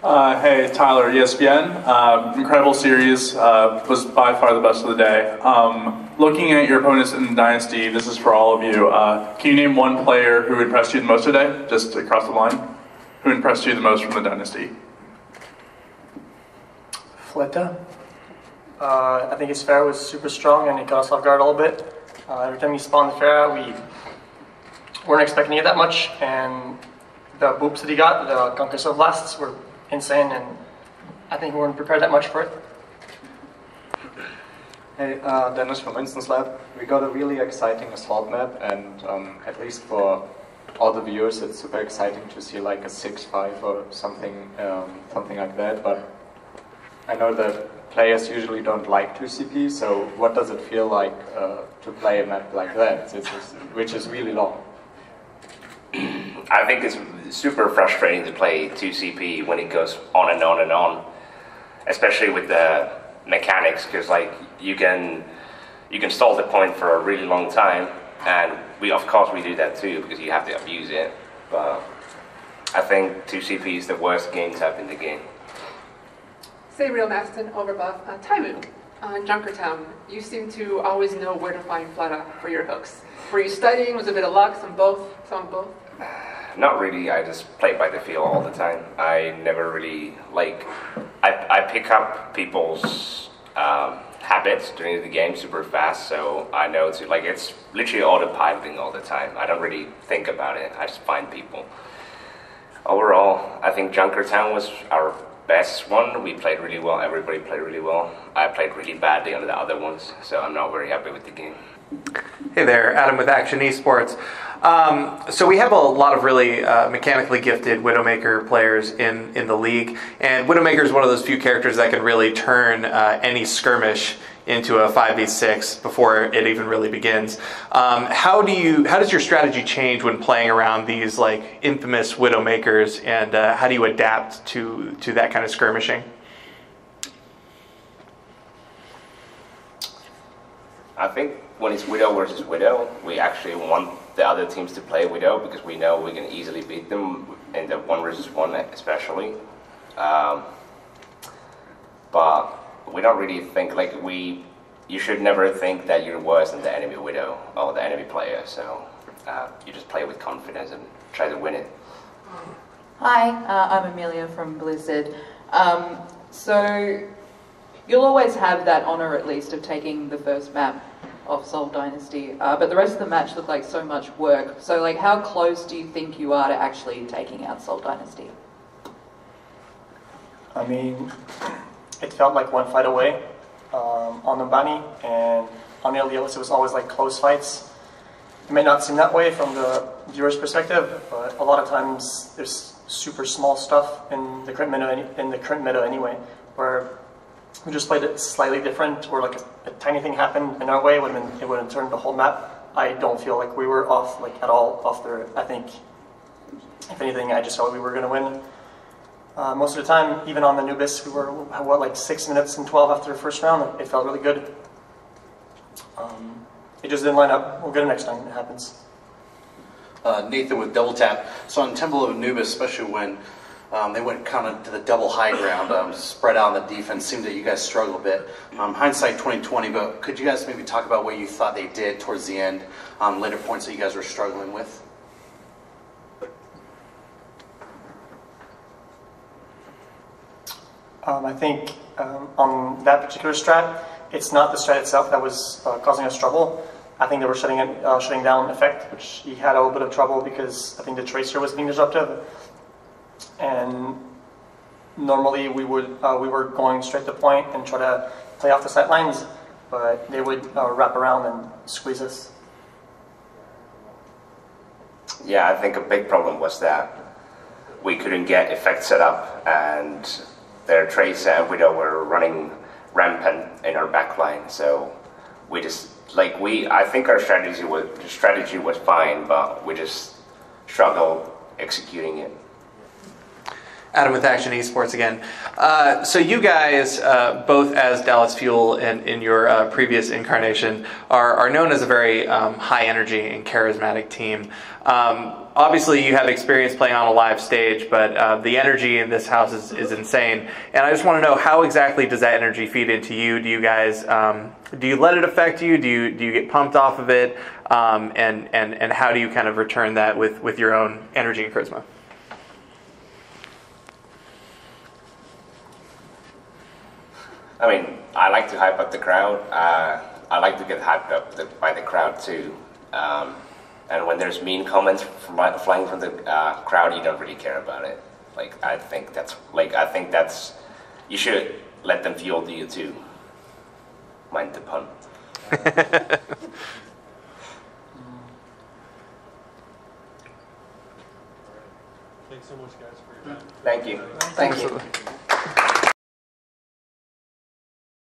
Hey, Tyler, ESPN. Incredible series. Was by far the best of the day. Looking at your opponents in Dynasty, this is for all of you. Can you name one player who impressed you the most today, just across the line? Who impressed you the most from the Dynasty? Fleta. I think his Pharah was super strong and he caught us off guard a little bit. Every time he spawned the Pharah, we weren't expecting it that much, and the boops that he got, the concussive blasts, were insane, and I think we weren't prepared that much for it. Hey, Dennis from Instance Lab. We got a really exciting assault map, and at least for all the viewers, it's super exciting to see like a 6-5 or something, something like that. But I know that players usually don't like 2CP, so what does it feel like to play a map like that, which is really long? I think it's super frustrating to play 2CP when it goes on and on and on, especially with the mechanics, because like you can stall the point for a really long time, and of course we do that too because you have to abuse it. But I think 2CP is the worst game type in the game. Say real Maston, Overbuff, Taimou, Junkertown. You seem to always know where to find Fleta for your hooks. Were you studying? Was it a bit of luck? Some both? Not really. I just play by the feel all the time. I never really like. I pick up people's habits during the game super fast, so I know to like it's literally autopiloting all the time. I don't really think about it. I just find people. Overall, I think Junkertown was our best one. We played really well. Everybody played really well. I played really badly on the other ones, so I'm not very happy with the game. Hey there, Adam with Akshon Esports. So we have a lot of really mechanically gifted Widowmaker players in the league, and Widowmaker is one of those few characters that can really turn any skirmish into a 5v6 before it even really begins. How does your strategy change when playing around these like infamous Widowmakers, and how do you adapt to that kind of skirmishing? I think when it's Widow versus Widow, we actually want the other teams to play Widow because we know we can easily beat them in the 1 versus 1 especially. But we don't really think like you should never think that you're worse than the enemy Widow or the enemy player, so you just play with confidence and try to win it. Hi, I'm Amelia from Blizzard. So you'll always have that honor at least of taking the first map of Seoul Dynasty, but the rest of the match looked like so much work. So like how close do you think you are to actually taking out Seoul Dynasty? I mean, it felt like one fight away on the Bunny, and on the LDLs it was always like close fights. It may not seem that way from the viewer's perspective, but a lot of times there's super small stuff in the current meta anyway, where we just played it slightly different, or like a tiny thing happened in our way, it would have turned the whole map. I don't feel like we were off like at all off there. I think, if anything, I just thought we were going to win. Most of the time, even on the Nubis, we were what, like 6 minutes and 12 after the first round. It felt really good. It just didn't line up. We'll get it next time. It happens. Nathan with Double Tap. So on Temple of Anubis, especially when they went kind of to the double high ground, spread out on the defense. Seemed that you guys struggled a bit. Hindsight 2020, but could you guys maybe talk about what you thought they did towards the end, later points that you guys were struggling with? I think on that particular strat, it's not the strat itself that was causing us trouble. I think they were shutting down Effect, which he had a little bit of trouble because I think the Tracer was being disruptive. And normally we were going straight to point and try to play off the sight lines, but they would wrap around and squeeze us. Yeah, I think a big problem was that we couldn't get Effect set up, and their Tracer and Widow were running rampant in our backline. So we just I think our strategy was fine, but we just struggled executing it. Adam with Akshon Esports again. So you guys, both as Dallas Fuel and in your previous incarnation, are known as a very high energy and charismatic team. Obviously, you have experience playing on a live stage, but the energy in this house is insane. And I just want to know, how exactly does that energy feed into you? Do you guys, do you let it affect you? Do you get pumped off of it? And how do you kind of return that with your own energy and charisma? I mean, I like to hype up the crowd. I like to get hyped up by the crowd too. And when there's mean comments flying from the crowd, you don't really care about it. Like, I think that's you should let them fuel you too. Mind the pun. Thanks so much, guys, for your time. Thank you. Thank you.